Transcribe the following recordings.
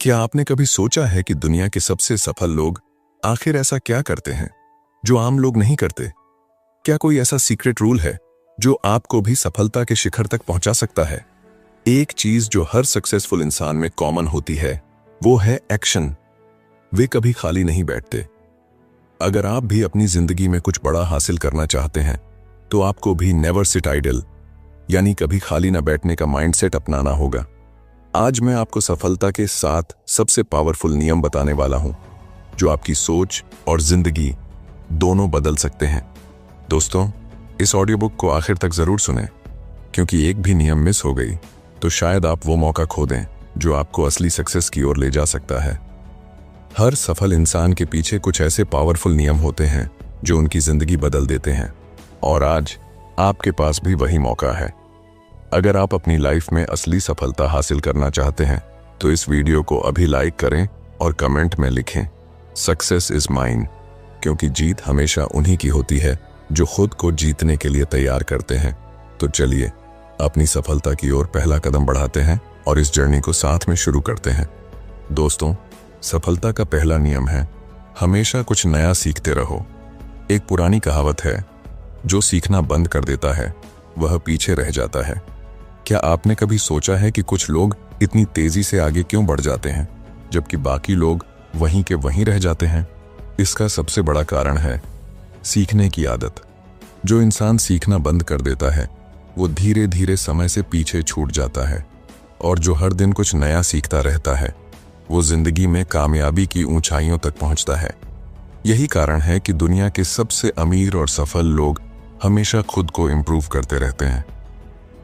क्या आपने कभी सोचा है कि दुनिया के सबसे सफल लोग आखिर ऐसा क्या करते हैं जो आम लोग नहीं करते? क्या कोई ऐसा सीक्रेट रूल है जो आपको भी सफलता के शिखर तक पहुंचा सकता है? एक चीज जो हर सक्सेसफुल इंसान में कॉमन होती है वो है एक्शन। वे कभी खाली नहीं बैठते। अगर आप भी अपनी जिंदगी में कुछ बड़ा हासिल करना चाहते हैं तो आपको भी नेवर सिट आइडल यानी कभी खाली ना बैठने का माइंडसेट अपनाना होगा। आज मैं आपको सफलता के 7 सबसे पावरफुल नियम बताने वाला हूं जो आपकी सोच और जिंदगी दोनों बदल सकते हैं। दोस्तों, इस ऑडियो बुक को आखिर तक जरूर सुनें, क्योंकि एक भी नियम मिस हो गई तो शायद आप वो मौका खो दें जो आपको असली सक्सेस की ओर ले जा सकता है। हर सफल इंसान के पीछे कुछ ऐसे पावरफुल नियम होते हैं जो उनकी जिंदगी बदल देते हैं, और आज आपके पास भी वही मौका है। अगर आप अपनी लाइफ में असली सफलता हासिल करना चाहते हैं तो इस वीडियो को अभी लाइक करें और कमेंट में लिखें, सक्सेस इज माइन, क्योंकि जीत हमेशा उन्हीं की होती है जो खुद को जीतने के लिए तैयार करते हैं। तो चलिए अपनी सफलता की ओर पहला कदम बढ़ाते हैं और इस जर्नी को साथ में शुरू करते हैं। दोस्तों, सफलता का पहला नियम है हमेशा कुछ नया सीखते रहो। एक पुरानी कहावत है, जो सीखना बंद कर देता है वह पीछे रह जाता है। क्या आपने कभी सोचा है कि कुछ लोग इतनी तेजी से आगे क्यों बढ़ जाते हैं जबकि बाकी लोग वहीं के वहीं रह जाते हैं? इसका सबसे बड़ा कारण है सीखने की आदत। जो इंसान सीखना बंद कर देता है वो धीरे धीरे समय से पीछे छूट जाता है, और जो हर दिन कुछ नया सीखता रहता है वो जिंदगी में कामयाबी की ऊंचाइयों तक पहुंचता है। यही कारण है कि दुनिया के सबसे अमीर और सफल लोग हमेशा खुद को इम्प्रूव करते रहते हैं।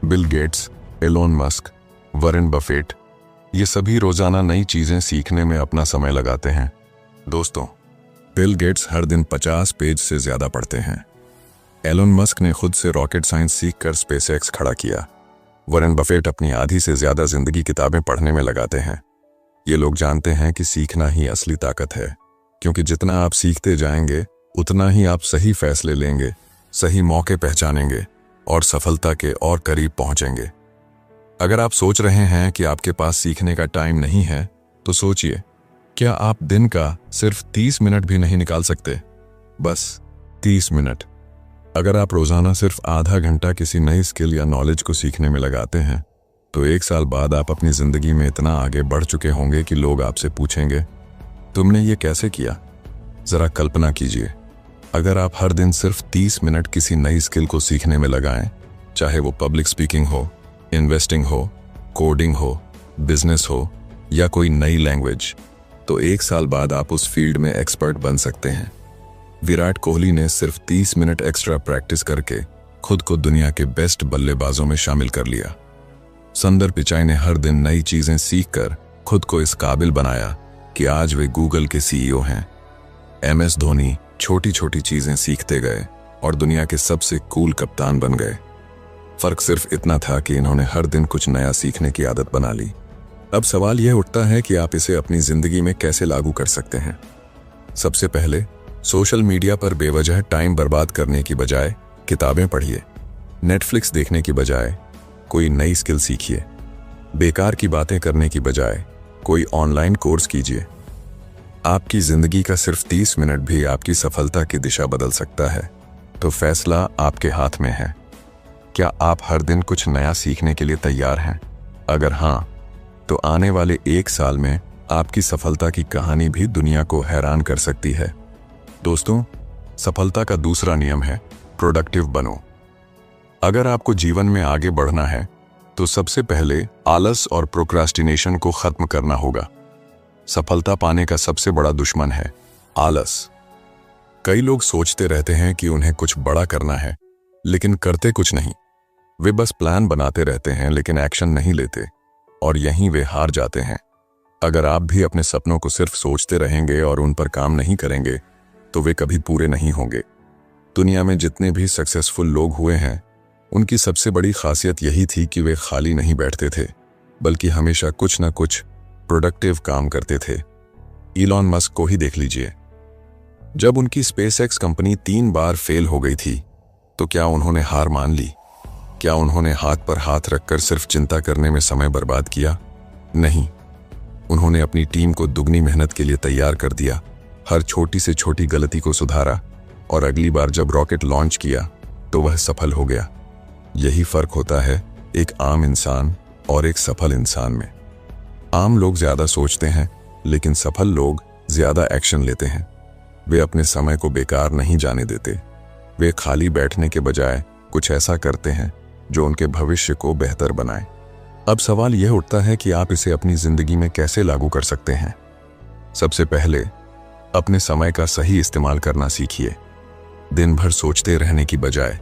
Bill Gates, Elon Musk, Warren Buffett, ये सभी रोजाना नई चीजें सीखने में अपना समय लगाते हैं। दोस्तों, बिल गेट्स हर दिन 50 पेज से ज्यादा पढ़ते हैं। एलोन मस्क ने खुद से रॉकेट साइंस सीखकर स्पेसएक्स खड़ा किया। वॉरेन बफेट अपनी आधी से ज्यादा जिंदगी किताबें पढ़ने में लगाते हैं। ये लोग जानते हैं कि सीखना ही असली ताकत है, क्योंकि जितना आप सीखते जाएंगे उतना ही आप सही फैसले लेंगे, सही मौके पहचानेंगे और सफलता के और करीब पहुंचेंगे। अगर आप सोच रहे हैं कि आपके पास सीखने का टाइम नहीं है तो सोचिए, क्या आप दिन का सिर्फ 30 मिनट भी नहीं निकाल सकते? बस 30 मिनट। अगर आप रोजाना सिर्फ आधा घंटा किसी नई स्किल या नॉलेज को सीखने में लगाते हैं तो 1 साल बाद आप अपनी जिंदगी में इतना आगे बढ़ चुके होंगे कि लोग आपसे पूछेंगे, तुमने ये कैसे किया? जरा कल्पना कीजिए, अगर आप हर दिन सिर्फ 30 मिनट किसी नई स्किल को सीखने में लगाएं, चाहे वो पब्लिक स्पीकिंग हो, इन्वेस्टिंग हो, कोडिंग हो, बिजनेस हो या कोई नई लैंग्वेज, तो 1 साल बाद आप उस फील्ड में एक्सपर्ट बन सकते हैं। विराट कोहली ने सिर्फ 30 मिनट एक्स्ट्रा प्रैक्टिस करके खुद को दुनिया के बेस्ट बल्लेबाजों में शामिल कर लिया। सुंदर पिचाई ने हर दिन नई चीजें सीखकर खुद को इस काबिल बनाया कि आज वे गूगल के सीईओ हैं। MS धोनी छोटी छोटी चीजें सीखते गए और दुनिया के सबसे कूल कप्तान बन गए। फर्क सिर्फ इतना था कि इन्होंने हर दिन कुछ नया सीखने की आदत बना ली। अब सवाल यह उठता है कि आप इसे अपनी जिंदगी में कैसे लागू कर सकते हैं। सबसे पहले, सोशल मीडिया पर बेवजह टाइम बर्बाद करने की बजाय किताबें पढ़िए। नेटफ्लिक्स देखने की बजाय कोई नई स्किल सीखिए। बेकार की बातें करने की बजाय कोई ऑनलाइन कोर्स कीजिए। आपकी जिंदगी का सिर्फ 30 मिनट भी आपकी सफलता की दिशा बदल सकता है, तो फैसला आपके हाथ में है। क्या आप हर दिन कुछ नया सीखने के लिए तैयार हैं? अगर हाँ, तो आने वाले 1 साल में आपकी सफलता की कहानी भी दुनिया को हैरान कर सकती है। दोस्तों, सफलता का दूसरा नियम है प्रोडक्टिव बनो। अगर आपको जीवन में आगे बढ़ना है तो सबसे पहले आलस और प्रोक्रास्टिनेशन को खत्म करना होगा। सफलता पाने का सबसे बड़ा दुश्मन है आलस। कई लोग सोचते रहते हैं कि उन्हें कुछ बड़ा करना है, लेकिन करते कुछ नहीं। वे बस प्लान बनाते रहते हैं लेकिन एक्शन नहीं लेते, और यहीं वे हार जाते हैं। अगर आप भी अपने सपनों को सिर्फ सोचते रहेंगे और उन पर काम नहीं करेंगे तो वे कभी पूरे नहीं होंगे। दुनिया में जितने भी सक्सेसफुल लोग हुए हैं, उनकी सबसे बड़ी खासियत यही थी कि वे खाली नहीं बैठते थे, बल्कि हमेशा कुछ न कुछ प्रोडक्टिव काम करते थे। इलॉन मस्क को ही देख लीजिए। जब उनकी स्पेसएक्स कंपनी 3 बार फेल हो गई थी तो क्या उन्होंने हार मान ली? क्या उन्होंने हाथ पर हाथ रखकर सिर्फ चिंता करने में समय बर्बाद किया? नहीं, उन्होंने अपनी टीम को दुगनी मेहनत के लिए तैयार कर दिया, हर छोटी से छोटी गलती को सुधारा और अगली बार जब रॉकेट लॉन्च किया तो वह सफल हो गया। यही फर्क होता है एक आम इंसान और एक सफल इंसान में। आम लोग ज्यादा सोचते हैं, लेकिन सफल लोग ज्यादा एक्शन लेते हैं। वे अपने समय को बेकार नहीं जाने देते। वे खाली बैठने के बजाय कुछ ऐसा करते हैं जो उनके भविष्य को बेहतर बनाए। अब सवाल यह उठता है कि आप इसे अपनी जिंदगी में कैसे लागू कर सकते हैं। सबसे पहले अपने समय का सही इस्तेमाल करना सीखिए। दिन भर सोचते रहने की बजाय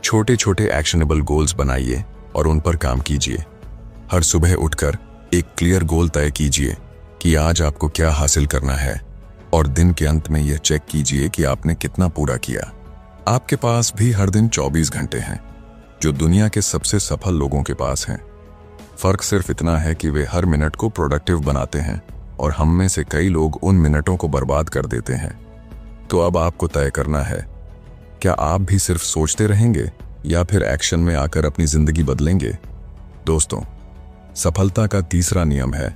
छोटे छोटे एक्शनेबल गोल्स बनाइए और उन पर काम कीजिए। हर सुबह उठकर एक क्लियर गोल तय कीजिए कि आज आपको क्या हासिल करना है और दिन के अंत में यह चेक कीजिए कि आपने कितना पूरा किया। आपके पास भी हर दिन 24 घंटे हैं, जो दुनिया के सबसे सफल लोगों के पास हैं। फर्क सिर्फ इतना है कि वे हर मिनट को प्रोडक्टिव बनाते हैं और हम में से कई लोग उन मिनटों को बर्बाद कर देते हैं। तो अब आपको तय करना है, क्या आप भी सिर्फ सोचते रहेंगे या फिर एक्शन में आकर अपनी जिंदगी बदलेंगे। दोस्तों, सफलता का तीसरा नियम है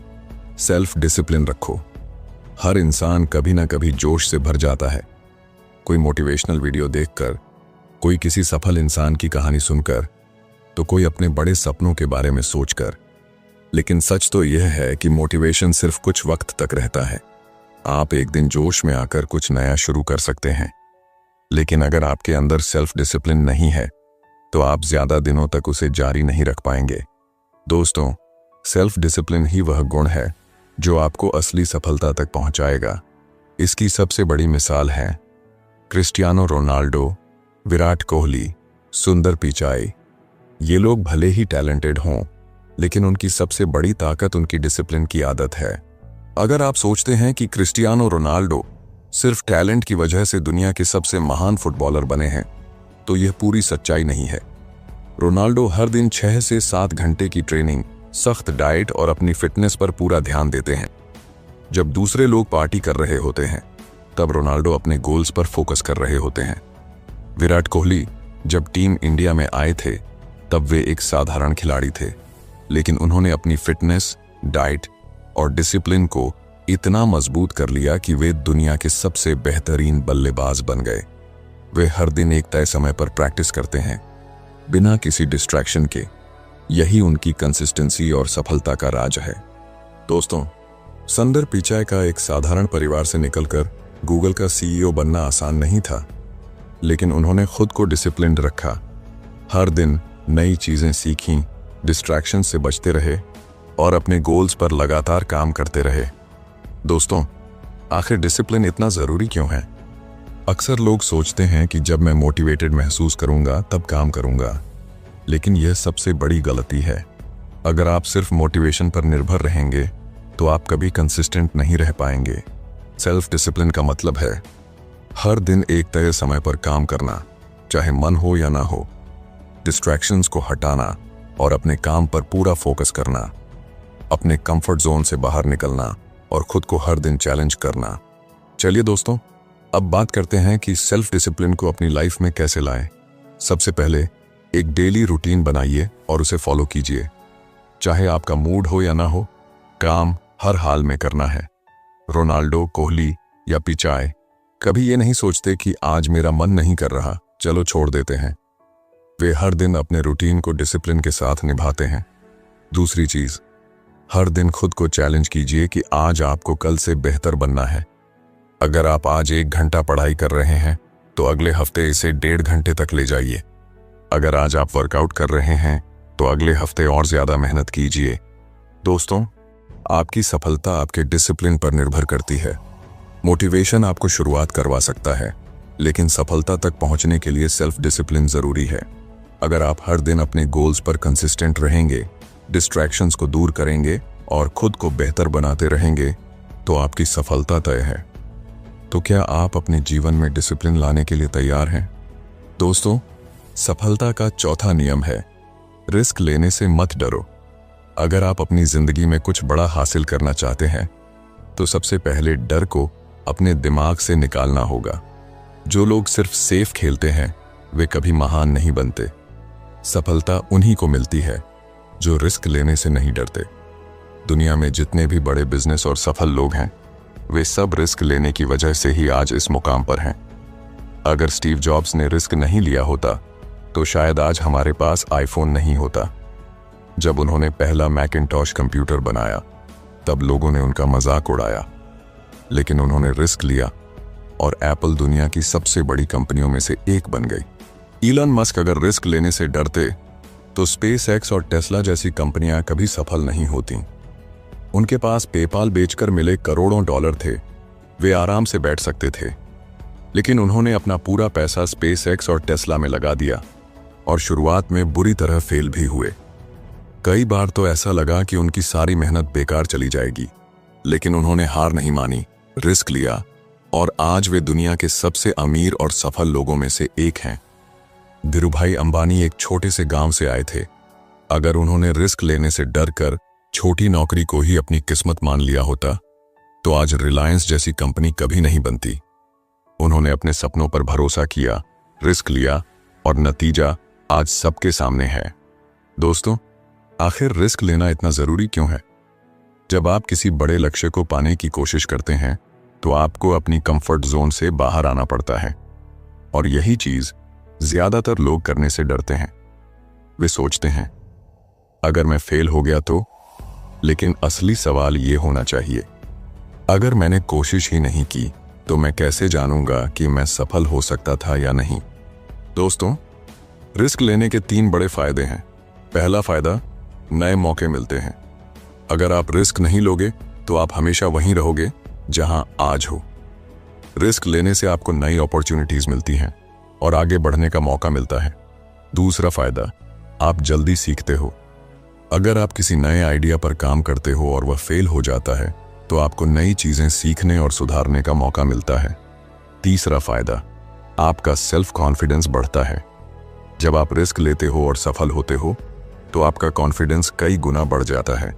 सेल्फ डिसिप्लिन रखो। हर इंसान कभी ना कभी जोश से भर जाता है। कोई मोटिवेशनल वीडियो देखकर, कोई किसी सफल इंसान की कहानी सुनकर, तो कोई अपने बड़े सपनों के बारे में सोचकर। लेकिन सच तो यह है कि मोटिवेशन सिर्फ कुछ वक्त तक रहता है। आप एक दिन जोश में आकर कुछ नया शुरू कर सकते हैं, लेकिन अगर आपके अंदर सेल्फ डिसिप्लिन नहीं है तो आप ज्यादा दिनों तक उसे जारी नहीं रख पाएंगे। दोस्तों, सेल्फ डिसिप्लिन ही वह गुण है जो आपको असली सफलता तक पहुंचाएगा। इसकी सबसे बड़ी मिसाल है क्रिस्टियानो रोनाल्डो, विराट कोहली, सुंदर पिचाई। ये लोग भले ही टैलेंटेड हों, लेकिन उनकी सबसे बड़ी ताकत उनकी डिसिप्लिन की आदत है। अगर आप सोचते हैं कि क्रिस्टियानो रोनाल्डो सिर्फ टैलेंट की वजह से दुनिया के सबसे महान फुटबॉलर बने हैं, तो यह पूरी सच्चाई नहीं है। रोनाल्डो हर दिन 6 से 7 घंटे की ट्रेनिंग, सख्त डाइट और अपनी फिटनेस पर पूरा ध्यान देते हैं। जब दूसरे लोग पार्टी कर रहे होते हैं, तब रोनाल्डो अपने गोल्स पर फोकस कर रहे होते हैं। विराट कोहली जब टीम इंडिया में आए थे, तब वे एक साधारण खिलाड़ी थे, लेकिन उन्होंने अपनी फिटनेस, डाइट और डिसिप्लिन को इतना मजबूत कर लिया कि वे दुनिया के सबसे बेहतरीन बल्लेबाज बन गए। वे हर दिन एक तय समय पर प्रैक्टिस करते हैं, बिना किसी डिस्ट्रैक्शन के। यही उनकी कंसिस्टेंसी और सफलता का राज है। दोस्तों, सुंदर पिचाई का एक साधारण परिवार से निकलकर गूगल का सीईओ बनना आसान नहीं था, लेकिन उन्होंने खुद को डिसिप्लिन्ड रखा। हर दिन नई चीजें सीखीं, डिस्ट्रैक्शन से बचते रहे और अपने गोल्स पर लगातार काम करते रहे। दोस्तों, आखिर डिसिप्लिन इतना जरूरी क्यों है? अक्सर लोग सोचते हैं कि जब मैं मोटिवेटेड महसूस करूंगा तब काम करूंगा, लेकिन यह सबसे बड़ी गलती है। अगर आप सिर्फ मोटिवेशन पर निर्भर रहेंगे तो आप कभी कंसिस्टेंट नहीं रह पाएंगे। सेल्फ डिसिप्लिन का मतलब है हर दिन एक तय समय पर काम करना, चाहे मन हो या ना हो। डिस्ट्रैक्शंस को हटाना और अपने काम पर पूरा फोकस करना। अपने कंफर्ट जोन से बाहर निकलना और खुद को हर दिन चैलेंज करना। चलिए दोस्तों, अब बात करते हैं कि सेल्फ डिसिप्लिन को अपनी लाइफ में कैसे लाएं। सबसे पहले एक डेली रूटीन बनाइए और उसे फॉलो कीजिए। चाहे आपका मूड हो या ना हो, काम हर हाल में करना है। रोनाल्डो, कोहली या पिचाई कभी ये नहीं सोचते कि आज मेरा मन नहीं कर रहा, चलो छोड़ देते हैं। वे हर दिन अपने रूटीन को डिसिप्लिन के साथ निभाते हैं। दूसरी चीज, हर दिन खुद को चैलेंज कीजिए कि आज आपको कल से बेहतर बनना है। अगर आप आज 1 घंटा पढ़ाई कर रहे हैं, तो अगले हफ्ते इसे 1.5 घंटे तक ले जाइए। अगर आज आप वर्कआउट कर रहे हैं, तो अगले हफ्ते और ज्यादा मेहनत कीजिए। दोस्तों, आपकी सफलता आपके डिसिप्लिन पर निर्भर करती है। मोटिवेशन आपको शुरुआत करवा सकता है, लेकिन सफलता तक पहुंचने के लिए सेल्फ डिसिप्लिन जरूरी है। अगर आप हर दिन अपने गोल्स पर कंसिस्टेंट रहेंगे, डिस्ट्रैक्शंस को दूर करेंगे और खुद को बेहतर बनाते रहेंगे, तो आपकी सफलता तय है। तो क्या आप अपने जीवन में डिसिप्लिन लाने के लिए तैयार हैं? दोस्तों, सफलता का चौथा नियम है रिस्क लेने से मत डरो। अगर आप अपनी जिंदगी में कुछ बड़ा हासिल करना चाहते हैं, तो सबसे पहले डर को अपने दिमाग से निकालना होगा। जो लोग सिर्फ सेफ खेलते हैं, वे कभी महान नहीं बनते। सफलता उन्हीं को मिलती है जो रिस्क लेने से नहीं डरते। दुनिया में जितने भी बड़े बिजनेस और सफल लोग हैं, वे सब रिस्क लेने की वजह से ही आज इस मुकाम पर हैं। अगर स्टीव जॉब्स ने रिस्क नहीं लिया होता तो शायद आज हमारे पास आईफोन नहीं होता। जब उन्होंने पहला मैकिंटॉश कंप्यूटर बनाया तब लोगों ने उनका मजाक उड़ाया, लेकिन उन्होंने रिस्क लिया और एप्पल दुनिया की सबसे बड़ी कंपनियों में से एक बन गई। इलॉन मस्क अगर रिस्क लेने से डरते तो स्पेस एक्स और टेस्ला जैसी कंपनियां कभी सफल नहीं होती। उनके पास पेपाल बेचकर मिले करोड़ों डॉलर थे, वे आराम से बैठ सकते थे, लेकिन उन्होंने अपना पूरा पैसा स्पेस एक्स और टेस्ला में लगा दिया और शुरुआत में बुरी तरह फेल भी हुए। कई बार तो ऐसा लगा कि उनकी सारी मेहनत बेकार चली जाएगी, लेकिन उन्होंने हार नहीं मानी, रिस्क लिया और आज वे दुनिया के सबसे अमीर और सफल लोगों में से एक हैं। धीरूभाई अंबानी एक छोटे से गांव से आए थे। अगर उन्होंने रिस्क लेने से डरकर छोटी नौकरी को ही अपनी किस्मत मान लिया होता तो आज रिलायंस जैसी कंपनी कभी नहीं बनती। उन्होंने अपने सपनों पर भरोसा किया, रिस्क लिया और नतीजा आज सबके सामने है। दोस्तों, आखिर रिस्क लेना इतना जरूरी क्यों है? जब आप किसी बड़े लक्ष्य को पाने की कोशिश करते हैं तो आपको अपनी कंफर्ट जोन से बाहर आना पड़ता है, और यही चीज ज्यादातर लोग करने से डरते हैं। वे सोचते हैं अगर मैं फेल हो गया तो, लेकिन असली सवाल ये होना चाहिए, अगर मैंने कोशिश ही नहीं की तो मैं कैसे जानूंगा कि मैं सफल हो सकता था या नहीं? दोस्तों, रिस्क लेने के 3 बड़े फायदे हैं। पहला फायदा, नए मौके मिलते हैं। अगर आप रिस्क नहीं लोगे तो आप हमेशा वहीं रहोगे जहां आज हो। रिस्क लेने से आपको नई अपॉर्चुनिटीज मिलती हैं और आगे बढ़ने का मौका मिलता है। दूसरा फायदा, आप जल्दी सीखते हो। अगर आप किसी नए आइडिया पर काम करते हो और वह फेल हो जाता है तो आपको नई चीजें सीखने और सुधारने का मौका मिलता है। तीसरा फायदा, आपका सेल्फ कॉन्फिडेंस बढ़ता है। जब आप रिस्क लेते हो और सफल होते हो तो आपका कॉन्फिडेंस कई गुना बढ़ जाता है,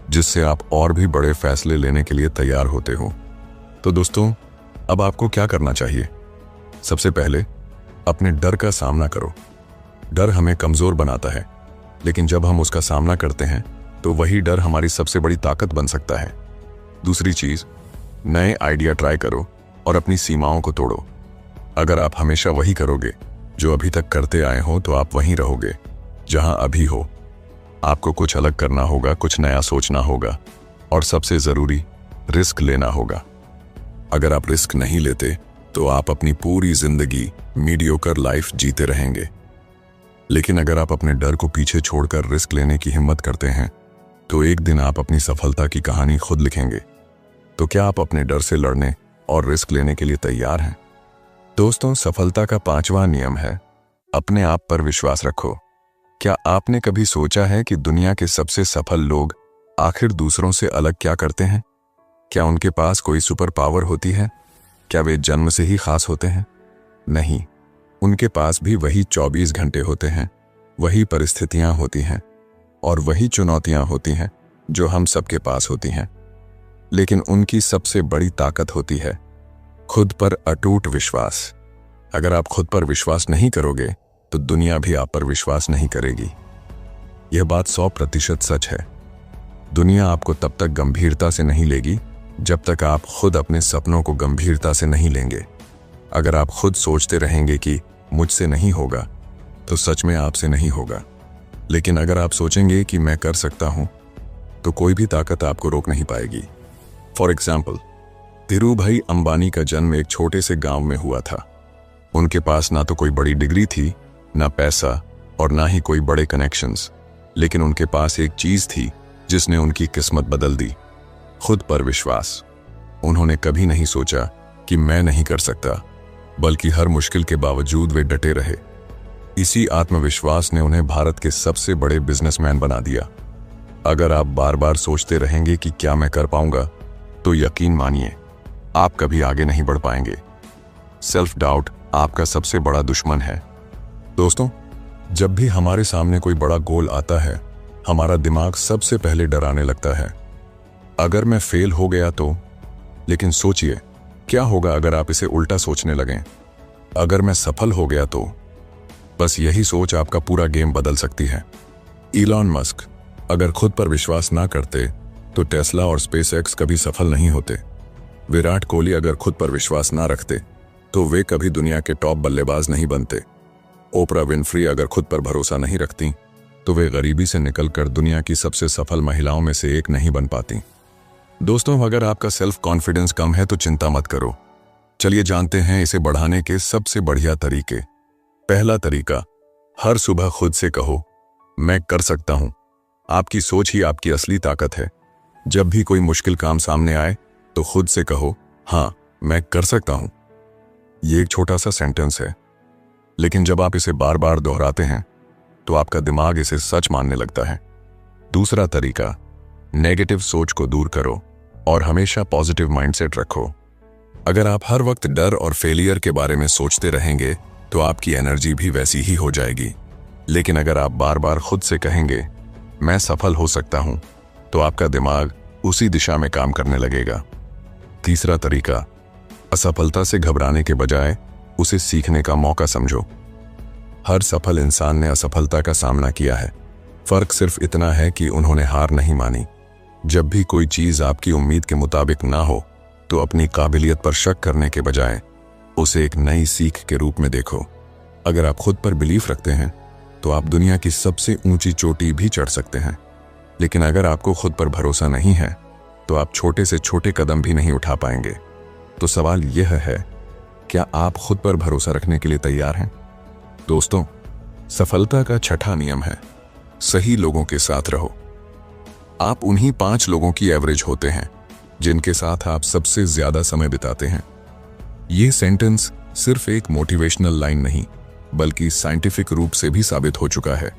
जिससे आप और भी बड़े फैसले लेने के लिए तैयार होते हो। तो दोस्तों, अब आपको क्या करना चाहिए? सबसे पहले अपने डर का सामना करो। डर हमें कमजोर बनाता है, लेकिन जब हम उसका सामना करते हैं तो वही डर हमारी सबसे बड़ी ताकत बन सकता है। दूसरी चीज, नए आइडिया ट्राई करो और अपनी सीमाओं को तोड़ो। अगर आप हमेशा वही करोगे जो अभी तक करते आए हो तो आप वहीं रहोगे जहां अभी हो। आपको कुछ अलग करना होगा, कुछ नया सोचना होगा और सबसे जरूरी, रिस्क लेना होगा। अगर आप रिस्क नहीं लेते तो आप अपनी पूरी जिंदगी मीडियोकर लाइफ जीते रहेंगे, लेकिन अगर आप अपने डर को पीछे छोड़कर रिस्क लेने की हिम्मत करते हैं तो एक दिन आप अपनी सफलता की कहानी खुद लिखेंगे। तो क्या आप अपने डर से लड़ने और रिस्क लेने के लिए तैयार हैं? दोस्तों, सफलता का 5वां नियम है, अपने आप पर विश्वास रखो। क्या आपने कभी सोचा है कि दुनिया के सबसे सफल लोग आखिर दूसरों से अलग क्या करते हैं? क्या उनके पास कोई सुपर पावर होती है? क्या वे जन्म से ही खास होते हैं? नहीं, उनके पास भी वही 24 घंटे होते हैं, वही परिस्थितियां होती हैं और वही चुनौतियां होती हैं जो हम सबके पास होती हैं। लेकिन उनकी सबसे बड़ी ताकत होती है खुद पर अटूट विश्वास। अगर आप खुद पर विश्वास नहीं करोगे तो दुनिया भी आप पर विश्वास नहीं करेगी। यह बात 100% सच है। दुनिया आपको तब तक गंभीरता से नहीं लेगी जब तक आप खुद अपने सपनों को गंभीरता से नहीं लेंगे। अगर आप खुद सोचते रहेंगे कि मुझसे नहीं होगा तो सच में आपसे नहीं होगा, लेकिन अगर आप सोचेंगे कि मैं कर सकता हूं तो कोई भी ताकत आपको रोक नहीं पाएगी। फॉर एग्जाम्पल, धीरूभाई अंबानी का जन्म एक छोटे से गांव में हुआ था। उनके पास ना तो कोई बड़ी डिग्री थी, ना पैसा और ना ही कोई बड़े कनेक्शंस, लेकिन उनके पास एक चीज थी जिसने उनकी किस्मत बदल दी, खुद पर विश्वास। उन्होंने कभी नहीं सोचा कि मैं नहीं कर सकता, बल्कि हर मुश्किल के बावजूद वे डटे रहे। इसी आत्मविश्वास ने उन्हें भारत के सबसे बड़े बिजनेसमैन बना दिया। अगर आप बार बार सोचते रहेंगे कि क्या मैं कर पाऊंगा, तो यकीन मानिए आप कभी आगे नहीं बढ़ पाएंगे। सेल्फ डाउट आपका सबसे बड़ा दुश्मन है। दोस्तों, जब भी हमारे सामने कोई बड़ा गोल आता है, हमारा दिमाग सबसे पहले डराने लगता है। अगर मैं फेल हो गया तो? लेकिन सोचिए, क्या होगा अगर आप इसे उल्टा सोचने लगें? अगर मैं सफल हो गया तो? बस यही सोच आपका पूरा गेम बदल सकती है। इलॉन मस्क अगर खुद पर विश्वास ना करते तो टेस्ला और स्पेसएक्स कभी सफल नहीं होते। विराट कोहली अगर खुद पर विश्वास ना रखते तो वे कभी दुनिया के टॉप बल्लेबाज नहीं बनते। ओपरा विनफ्री अगर खुद पर भरोसा नहीं रखती तो वे गरीबी से निकलकर दुनिया की सबसे सफल महिलाओं में से एक नहीं बन पाती। दोस्तों, अगर आपका सेल्फ कॉन्फिडेंस कम है तो चिंता मत करो। चलिए जानते हैं इसे बढ़ाने के सबसे बढ़िया तरीके। पहला तरीका, हर सुबह खुद से कहो, मैं कर सकता हूं। आपकी सोच ही आपकी असली ताकत है। जब भी कोई मुश्किल काम सामने आए तो खुद से कहो, हाँ मैं कर सकता हूं। ये एक छोटा सा सेंटेंस है, लेकिन जब आप इसे बार बार दोहराते हैं तो आपका दिमाग इसे सच मानने लगता है। दूसरा तरीका, नेगेटिव सोच को दूर करो और हमेशा पॉजिटिव माइंडसेट रखो। अगर आप हर वक्त डर और फेलियर के बारे में सोचते रहेंगे तो आपकी एनर्जी भी वैसी ही हो जाएगी। लेकिन अगर आप बार बार खुद से कहेंगे, मैं सफल हो सकता हूं, तो आपका दिमाग उसी दिशा में काम करने लगेगा। तीसरा तरीका, असफलता से घबराने के बजाय उसे सीखने का मौका समझो। हर सफल इंसान ने असफलता का सामना किया है। फर्क सिर्फ इतना है कि उन्होंने हार नहीं मानी। जब भी कोई चीज आपकी उम्मीद के मुताबिक ना हो तो अपनी काबिलियत पर शक करने के बजाय उसे एक नई सीख के रूप में देखो। अगर आप खुद पर बिलीफ रखते हैं तो आप दुनिया की सबसे ऊंची चोटी भी चढ़ सकते हैं। लेकिन अगर आपको खुद पर भरोसा नहीं है तो आप छोटे से छोटे कदम भी नहीं उठा पाएंगे। तो सवाल यह है, क्या आप खुद पर भरोसा रखने के लिए तैयार हैं? दोस्तों, सफलता का छठा नियम है, सही लोगों के साथ रहो। आप उन्हीं 5 लोगों की एवरेज होते हैं जिनके साथ आप सबसे ज्यादा समय बिताते हैं। यह सेंटेंस सिर्फ एक मोटिवेशनल लाइन नहीं, बल्कि साइंटिफिक रूप से भी साबित हो चुका है।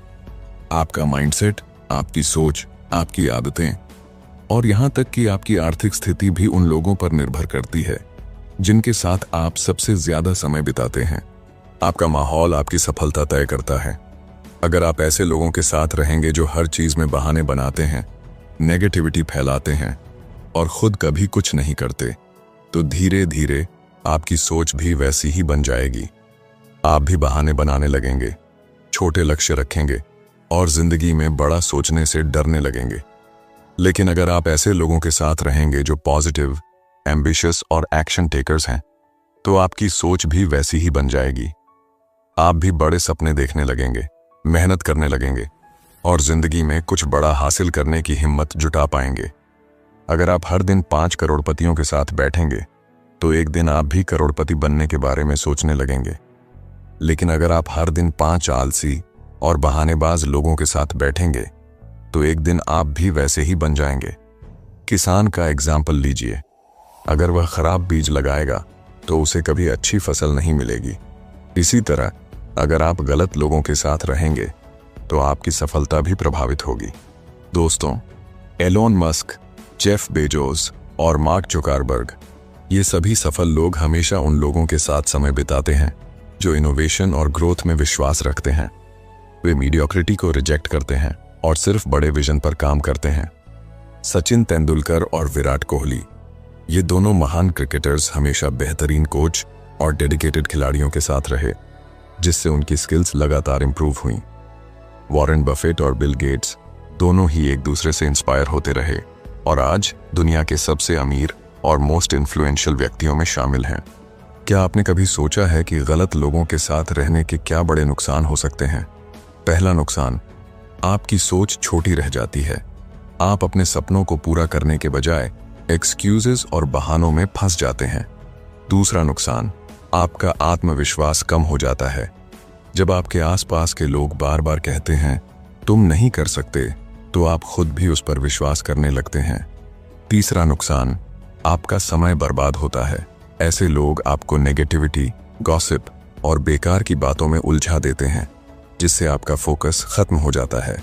आपका माइंडसेट, आपकी सोच, आपकी आदतें और यहां तक कि आपकी आर्थिक स्थिति भी उन लोगों पर निर्भर करती है जिनके साथ आप सबसे ज्यादा समय बिताते हैं। आपका माहौल आपकी सफलता तय करता है। अगर आप ऐसे लोगों के साथ रहेंगे जो हर चीज में बहाने बनाते हैं, नेगेटिविटी फैलाते हैं और खुद कभी कुछ नहीं करते, तो धीरे धीरे आपकी सोच भी वैसी ही बन जाएगी। आप भी बहाने बनाने लगेंगे, छोटे लक्ष्य रखेंगे और जिंदगी में बड़ा सोचने से डरने लगेंगे। लेकिन अगर आप ऐसे लोगों के साथ रहेंगे जो पॉजिटिव, एम्बिशियस और एक्शन टेकर्स हैं, तो आपकी सोच भी वैसी ही बन जाएगी। आप भी बड़े सपने देखने लगेंगे, मेहनत करने लगेंगे और जिंदगी में कुछ बड़ा हासिल करने की हिम्मत जुटा पाएंगे। अगर आप हर दिन 5 करोड़पतियों के साथ बैठेंगे तो एक दिन आप भी करोड़पति बनने के बारे में सोचने लगेंगे। लेकिन अगर आप हर दिन 5 आलसी और बहानेबाज लोगों के साथ बैठेंगे तो एक दिन आप भी वैसे ही बन जाएंगे। किसान का एग्जाम्पल लीजिए। अगर वह खराब बीज लगाएगा तो उसे कभी अच्छी फसल नहीं मिलेगी। इसी तरह अगर आप गलत लोगों के साथ रहेंगे तो आपकी सफलता भी प्रभावित होगी। दोस्तों, एलोन मस्क, जेफ बेजोस और मार्क जुकरबर्ग, ये सभी सफल लोग हमेशा उन लोगों के साथ समय बिताते हैं जो इनोवेशन और ग्रोथ में विश्वास रखते हैं। वे मीडियोक्रिटी को रिजेक्ट करते हैं और सिर्फ बड़े विजन पर काम करते हैं। सचिन तेंदुलकर और विराट कोहली, ये दोनों महान क्रिकेटर्स हमेशा बेहतरीन कोच और डेडिकेटेड खिलाड़ियों के साथ रहे, जिससे उनकी स्किल्स लगातार इंप्रूव हुई। वॉरेन बफेट और बिल गेट्स दोनों ही एक दूसरे से इंस्पायर होते रहे और आज दुनिया के सबसे अमीर और मोस्ट इन्फ्लुएंशियल व्यक्तियों में शामिल हैं। क्या आपने कभी सोचा है कि गलत लोगों के साथ रहने के क्या बड़े नुकसान हो सकते हैं? पहला नुकसान, आपकी सोच छोटी रह जाती है। आप अपने सपनों को पूरा करने के बजाय एक्सक्यूजेस और बहानों में फंस जाते हैं। दूसरा नुकसान, आपका आत्मविश्वास कम हो जाता है। जब आपके आसपास के लोग बार बार कहते हैं तुम नहीं कर सकते, तो आप खुद भी उस पर विश्वास करने लगते हैं। तीसरा नुकसान, आपका समय बर्बाद होता है। ऐसे लोग आपको नेगेटिविटी, गॉसिप और बेकार की बातों में उलझा देते हैं, जिससे आपका फोकस खत्म हो जाता है।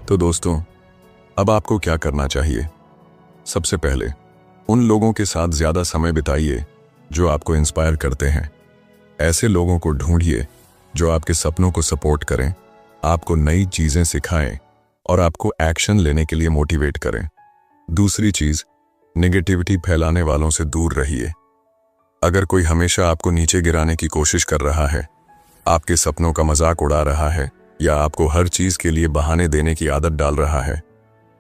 तो दोस्तों, अब आपको क्या करना चाहिए? सबसे पहले उन लोगों के साथ ज्यादा समय बिताइए जो आपको इंस्पायर करते हैं। ऐसे लोगों को ढूंढिए जो आपके सपनों को सपोर्ट करें, आपको नई चीजें सिखाएं और आपको एक्शन लेने के लिए मोटिवेट करें। दूसरी चीज, नेगेटिविटी फैलाने वालों से दूर रहिए। अगर कोई हमेशा आपको नीचे गिराने की कोशिश कर रहा है, आपके सपनों का मजाक उड़ा रहा है या आपको हर चीज के लिए बहाने देने की आदत डाल रहा है,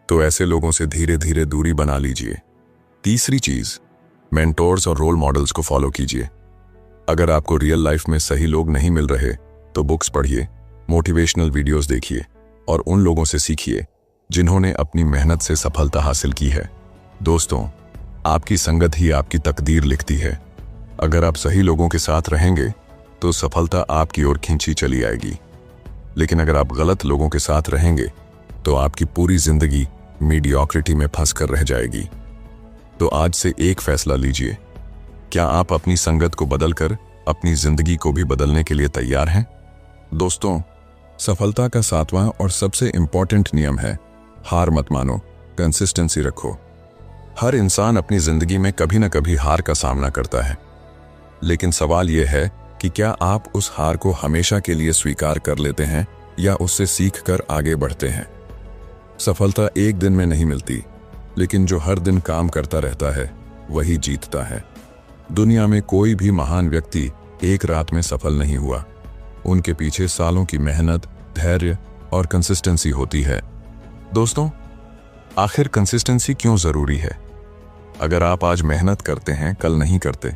तो ऐसे लोगों से धीरे धीरे दूरी बना लीजिए। तीसरी चीज, मेंटोर्स और रोल मॉडल्स को फॉलो कीजिए। अगर आपको रियल लाइफ में सही लोग नहीं मिल रहे तो बुक्स पढ़िए, मोटिवेशनल वीडियोस देखिए और उन लोगों से सीखिए जिन्होंने अपनी मेहनत से सफलता हासिल की है। दोस्तों, आपकी संगत ही आपकी तकदीर लिखती है। अगर आप सही लोगों के साथ रहेंगे तो सफलता आपकी ओर खींची चली आएगी, लेकिन अगर आप गलत लोगों के साथ रहेंगे तो आपकी पूरी जिंदगी मीडियोक्रिटी में फंस कर रह जाएगी। तो आज से एक फैसला लीजिए, क्या आप अपनी संगत को बदलकर अपनी जिंदगी को भी बदलने के लिए तैयार हैं? दोस्तों, सफलता का 7वां और सबसे इंपॉर्टेंट नियम है, हार मत मानो, कंसिस्टेंसी रखो। हर इंसान अपनी जिंदगी में कभी ना कभी हार का सामना करता है, लेकिन सवाल यह है कि क्या आप उस हार को हमेशा के लिए स्वीकार कर लेते हैं या उससे सीख कर आगे बढ़ते हैं। सफलता एक दिन में नहीं मिलती, लेकिन जो हर दिन काम करता रहता है वही जीतता है। दुनिया में कोई भी महान व्यक्ति एक रात में सफल नहीं हुआ। उनके पीछे सालों की मेहनत, धैर्य और कंसिस्टेंसी होती है। दोस्तों, आखिर कंसिस्टेंसी क्यों जरूरी है? अगर आप आज मेहनत करते हैं, कल नहीं करते,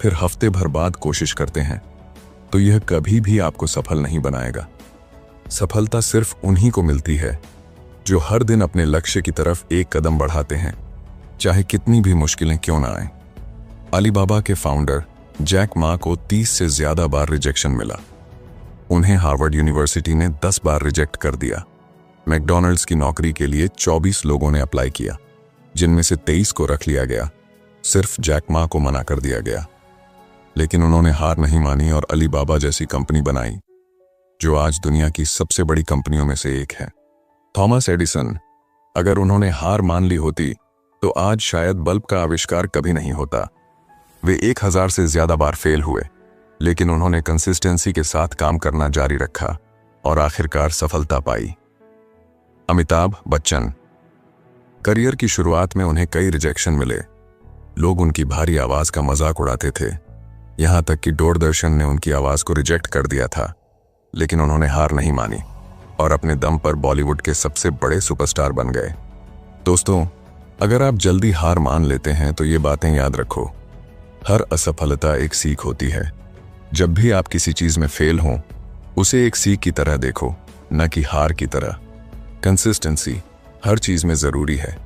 फिर हफ्ते भर बाद कोशिश करते हैं, तो यह कभी भी आपको सफल नहीं बनाएगा। सफलता सिर्फ उन्हीं को मिलती है जो हर दिन अपने लक्ष्य की तरफ एक कदम बढ़ाते हैं, चाहे कितनी भी मुश्किलें क्यों ना आए। अलीबाबा के फाउंडर जैक मा को 30 से ज्यादा बार रिजेक्शन मिला। उन्हें हार्वर्ड यूनिवर्सिटी ने 10 बार रिजेक्ट कर दिया। मैकडॉनल्ड्स की नौकरी के लिए 24 लोगों ने अप्लाई किया, जिनमें से 23 को रख लिया गया। सिर्फ जैक मा को मना कर दिया गया, लेकिन उन्होंने हार नहीं मानी और अलीबाबा जैसी कंपनी बनाई, जो आज दुनिया की सबसे बड़ी कंपनियों में से एक है। थॉमस एडिसन, अगर उन्होंने हार मान ली होती तो आज शायद बल्ब का आविष्कार कभी नहीं होता। वे 1000 से ज्यादा बार फेल हुए, लेकिन उन्होंने कंसिस्टेंसी के साथ काम करना जारी रखा और आखिरकार सफलता पाई। अमिताभ बच्चन, करियर की शुरुआत में उन्हें कई रिजेक्शन मिले। लोग उनकी भारी आवाज का मजाक उड़ाते थे, यहां तक कि दूरदर्शन ने उनकी आवाज को रिजेक्ट कर दिया था, लेकिन उन्होंने हार नहीं मानी और अपने दम पर बॉलीवुड के सबसे बड़े सुपरस्टार बन गए। दोस्तों, अगर आप जल्दी हार मान लेते हैं तो ये बातें याद रखो, हर असफलता एक सीख होती है। जब भी आप किसी चीज में फेल हों, उसे एक सीख की तरह देखो, न कि हार की तरह। कंसिस्टेंसी हर चीज में जरूरी है।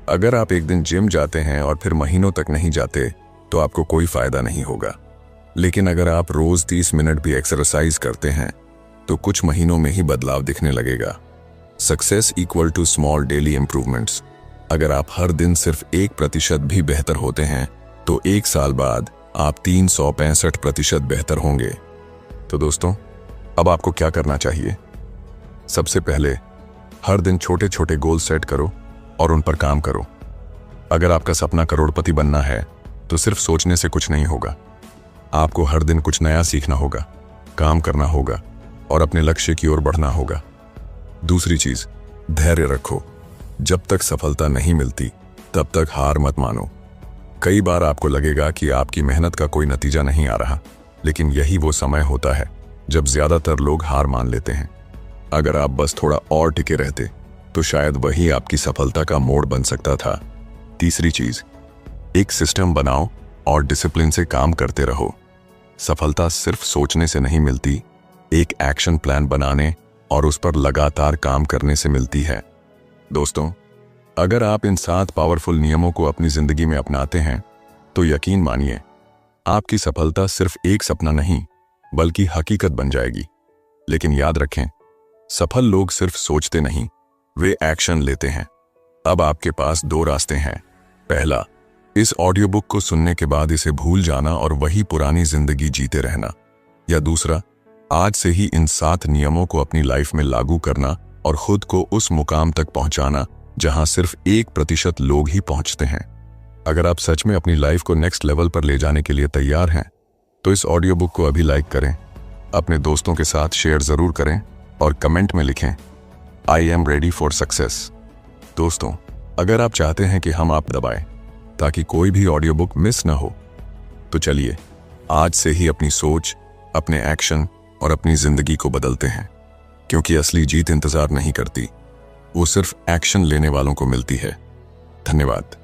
अगर आप एक दिन जिम जाते हैं और फिर महीनों तक नहीं जाते तो आपको कोई फायदा नहीं होगा, लेकिन अगर आप रोज 30 मिनट भी एक्सरसाइज करते हैं तो कुछ महीनों में ही बदलाव दिखने लगेगा। Success equal to small daily improvements. अगर आप हर दिन सिर्फ 1% भी बेहतर होते हैं तो 1 साल बाद आप 365% बेहतर होंगे। तो दोस्तों, अब आपको क्या करना चाहिए? सबसे पहले हर दिन छोटे छोटे गोल सेट करो और उन पर काम करो। अगर आपका सपना करोड़पति बनना है तो सिर्फ सोचने से कुछ नहीं होगा। आपको हर दिन कुछ नया सीखना होगा, काम करना होगा और अपने लक्ष्य की ओर बढ़ना होगा। दूसरी चीज, धैर्य रखो। जब तक सफलता नहीं मिलती तब तक हार मत मानो। कई बार आपको लगेगा कि आपकी मेहनत का कोई नतीजा नहीं आ रहा, लेकिन यही वो समय होता है जब ज्यादातर लोग हार मान लेते हैं। अगर आप बस थोड़ा और टिके रहते तो शायद वही आपकी सफलता का मोड़ बन सकता था। तीसरी चीज, एक सिस्टम बनाओ और डिसिप्लिन से काम करते रहो। सफलता सिर्फ सोचने से नहीं मिलती, एक एक्शन प्लान बनाने और उस पर लगातार काम करने से मिलती है। दोस्तों, अगर आप इन 7 पावरफुल नियमों को अपनी जिंदगी में अपनाते हैं तो यकीन मानिए, आपकी सफलता सिर्फ एक सपना नहीं बल्कि हकीकत बन जाएगी। लेकिन याद रखें, सफल लोग सिर्फ सोचते नहीं, वे एक्शन लेते हैं। अब आपके पास 2 रास्ते हैं। पहला, इस ऑडियो बुक को सुनने के बाद इसे भूल जाना और वही पुरानी जिंदगी जीते रहना, या दूसरा, आज से ही इन 7 नियमों को अपनी लाइफ में लागू करना और खुद को उस मुकाम तक पहुंचाना जहां सिर्फ 1% लोग ही पहुंचते हैं। अगर आप सच में अपनी लाइफ को नेक्स्ट लेवल पर ले जाने के लिए तैयार हैं तो इस ऑडियो बुक को अभी लाइक करें, अपने दोस्तों के साथ शेयर जरूर करें और कमेंट में लिखें, I am ready for success. दोस्तों, अगर आप चाहते हैं कि हम आप दबाएं ताकि कोई भी ऑडियो बुक मिस ना हो, तो चलिए आज से ही अपनी सोच, अपने एक्शन और अपनी जिंदगी को बदलते हैं, क्योंकि असली जीत इंतजार नहीं करती, वो सिर्फ एक्शन लेने वालों को मिलती है। धन्यवाद।